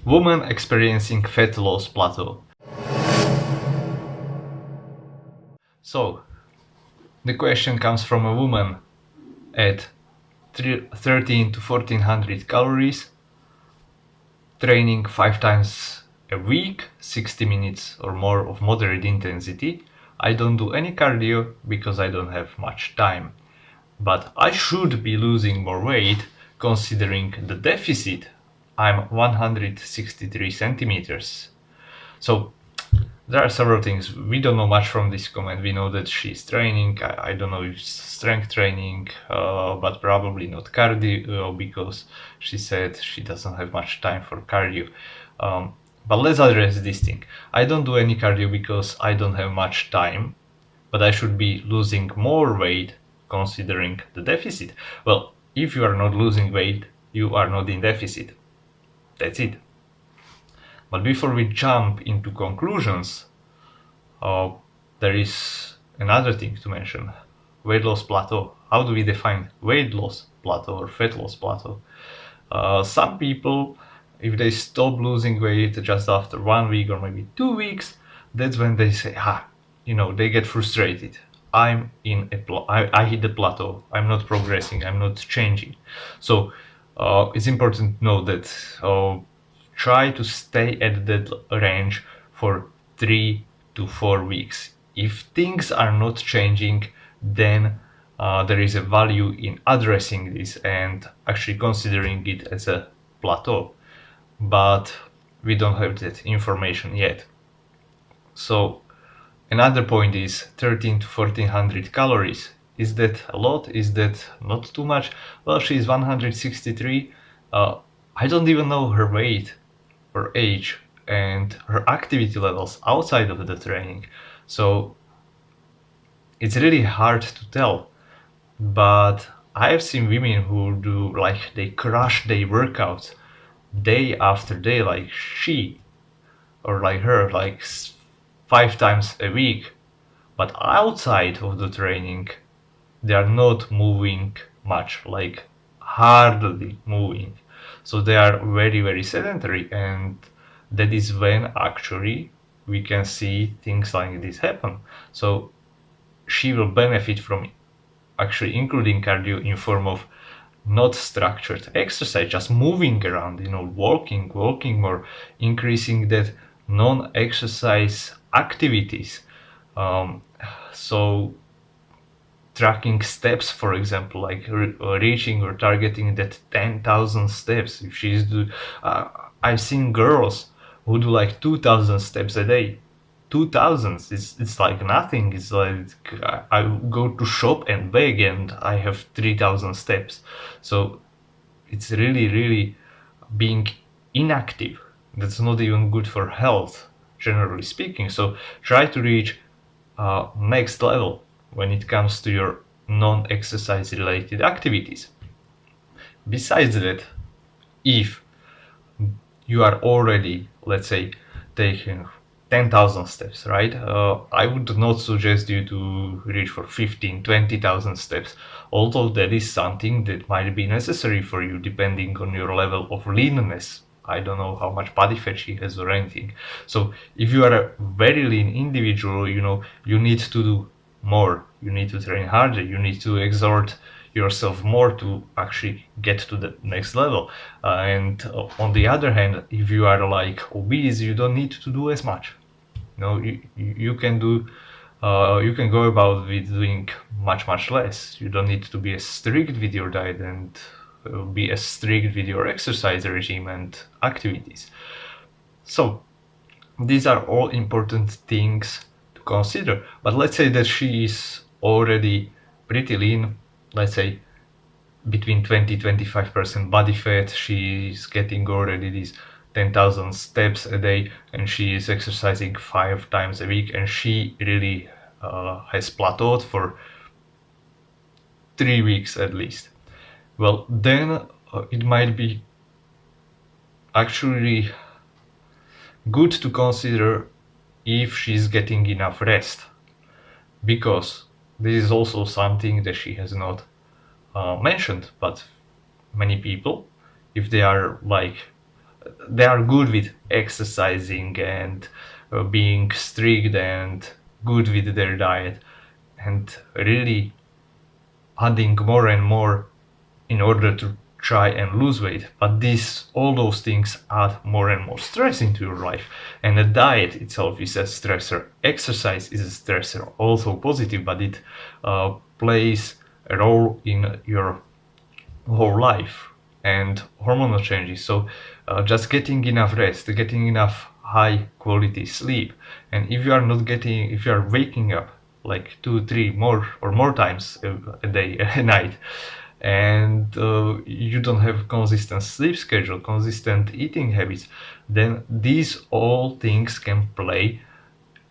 Woman experiencing fat loss plateau. So, the question comes from a woman at 13 to 1400 calories, training 5 times a week, 60 minutes or more of moderate intensity. I don't do any cardio because I don't have much time. But I should be losing more weight considering the deficit. I'm 163 centimeters. So there are several things. We don't know much from this comment. We know that she's training. I don't know if it's strength training, but probably not cardio because she said she doesn't have much time for cardio. But let's address this thing. I don't do any cardio because I don't have much time, but I should be losing more weight considering the deficit. Well, if you are not losing weight, you are not in deficit. That's it. But before we jump into conclusions, there is another thing to mention. Weight loss plateau. How do we define weight loss plateau or fat loss plateau? Some people, if they stop losing weight just after 1 week or maybe 2 weeks, that's when they say, they get frustrated. I hit the plateau. I'm not progressing. I'm not changing. So it's important to know that try to stay at that range for 3 to 4 weeks. If things are not changing, then there is a value in addressing this and actually considering it as a plateau. But we don't have that information yet. So another point is 13 to 1400 calories. Is that a lot? Is that not too much? Well, she's 163. I don't even know her weight, her age, and her activity levels outside of the training. So it's really hard to tell. But I have seen women who do they crush their workouts day after day, like she or like her, 5 times a week. But outside of the training, they are not moving much, hardly moving. So they are very, very sedentary, and that is when actually we can see things like this happen. So she will benefit from actually including cardio in form of not structured exercise, just moving around, walking more, increasing that non-exercise activities. So tracking steps, for example, reaching or targeting that 10,000 steps. If she's I've seen girls who do 2,000 steps a day. 2,000, it's like nothing. It's like I go to shop and beg and I have 3,000 steps. So it's really, really being inactive. That's not even good for health, generally speaking. So try to reach next level when it comes to your non-exercise related activities. Besides that, if you are already, let's say, taking 10,000 steps, right? I would not suggest you to reach for 15, 20,000 steps, although that is something that might be necessary for you depending on your level of leanness. I don't know how much body fat she has or anything. So if you are a very lean individual, you need to do more. You need to train harder. You need to exert yourself more to actually get to the next level. And on the other hand, if you are obese, you don't need to do as much. You can do you can go about with doing much less. You don't need to be as strict with your diet and be as strict with your exercise regime and activities. So these are all important things to consider. But let's say that she is already pretty lean, let's say between 20-25% body fat. She is getting already these 10,000 steps a day and she is exercising 5 times a week, and she really has plateaued for 3 weeks at least. Well, then it might be actually good to consider if she's getting enough rest, because this is also something that she has not mentioned. But many people, if they are they are good with exercising and being strict and good with their diet and really adding more and more in order to try and lose weight. But all those things add more and more stress into your life. And the diet itself is a stressor. Exercise is a stressor, also positive, but it plays a role in your whole life and hormonal changes. So just getting enough rest, getting enough high quality sleep. And if you are waking up like 2 3 more times a day a night, and you don't have consistent sleep schedule, consistent eating habits, then these all things can play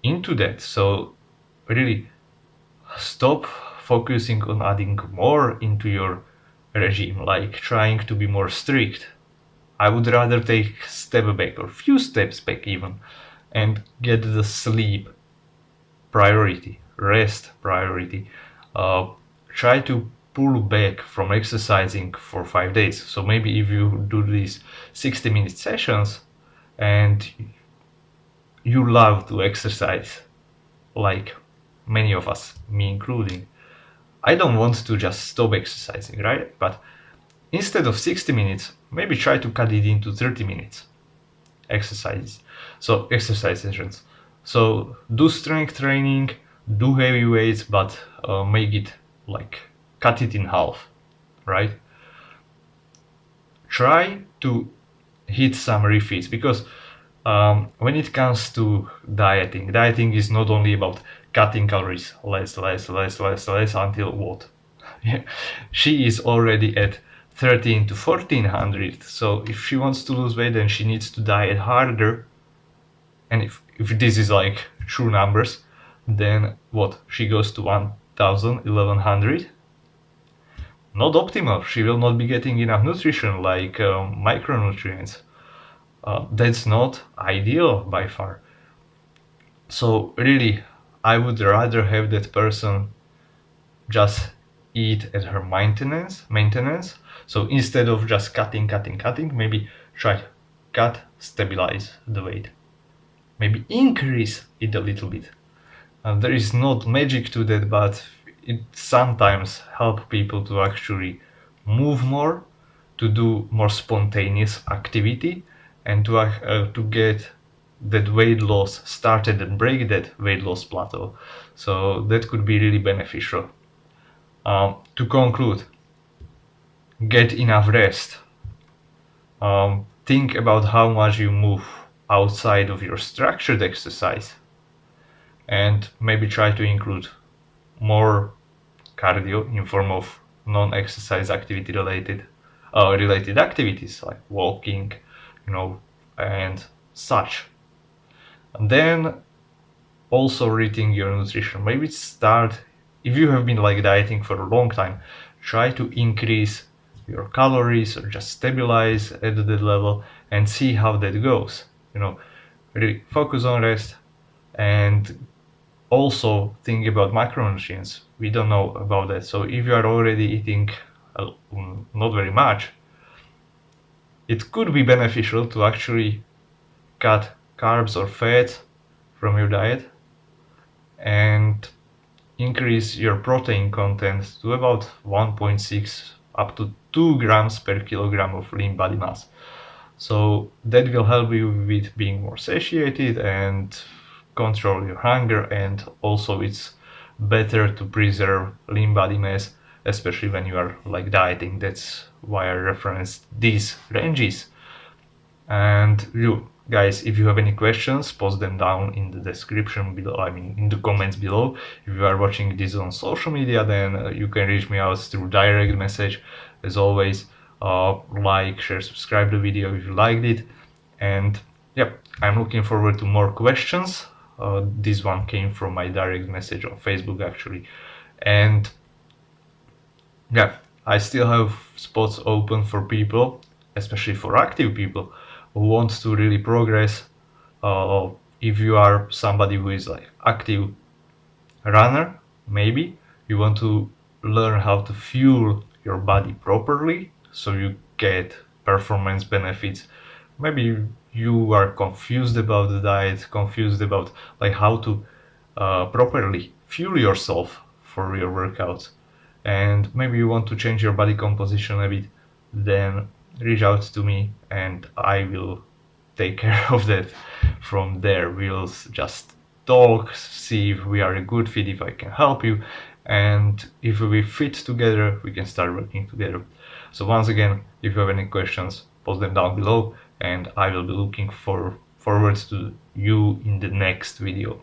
into that. So really stop focusing on adding more into your regime, like trying to be more strict. I would rather take a step back or few steps back even and get the sleep priority, rest priority. Try to pull back from exercising for 5 days. So maybe if you do these 60-minute sessions and you love to exercise, like many of us, me including, I don't want to just stop exercising, right? But instead of 60 minutes, maybe try to cut it into 30 minutes exercise sessions. So do strength training, do heavy weights, but make it like cut it in half, right? Try to hit some refeeds, because when it comes to dieting is not only about cutting calories less until what? She is already at 13 to 1400. So if she wants to lose weight, then she needs to diet harder. And if this is like true numbers, then what? She goes to 1000, 1100. Not optimal. She will not be getting enough nutrition, like micronutrients. That's not ideal by far. So really, I would rather have that person just eat at her maintenance. So instead of just cutting, maybe try to cut, stabilize the weight. Maybe increase it a little bit. There is not magic to that, but it sometimes helps people to actually move more, to do more spontaneous activity, and to get that weight loss started and break that weight loss plateau. So that could be really beneficial. To conclude, get enough rest. Think about how much you move outside of your structured exercise, and maybe try to include more cardio in form of non-exercise activity related activities like walking, and such. And then also rethink your nutrition. Maybe start, if you have been like dieting for a long time, try to increase your calories or just stabilize at that level and see how that goes. Really focus on rest, and also think about macronutrients. We don't know about that. So if you are already eating not very much, it could be beneficial to actually cut carbs or fat from your diet and increase your protein content to about 1.6 up to 2 grams per kilogram of lean body mass. So that will help you with being more satiated and control your hunger, and also it's better to preserve lean body mass, especially when you are like dieting. That's why I referenced these ranges. And you guys, if you have any questions, post them down in the description below, in the comments below. If you are watching this on social media, then you can reach me out through direct message. As always, like, share, subscribe the video if you liked it. And yep, I'm looking forward to more questions. This one came from my direct message on Facebook actually. And yeah, I still have spots open for people, especially for active people who want to really progress. If you are somebody who is like active runner, maybe you want to learn how to fuel your body properly so you get performance benefits maybe you are confused about the diet, confused about like how to properly fuel yourself for your workouts, and maybe you want to change your body composition a bit, then reach out to me and I will take care of that. From there, we'll just talk, see if we are a good fit, if I can help you, and if we fit together, we can start working together. So once again, if you have any questions, post them down below, and I will be looking forward to you in the next video.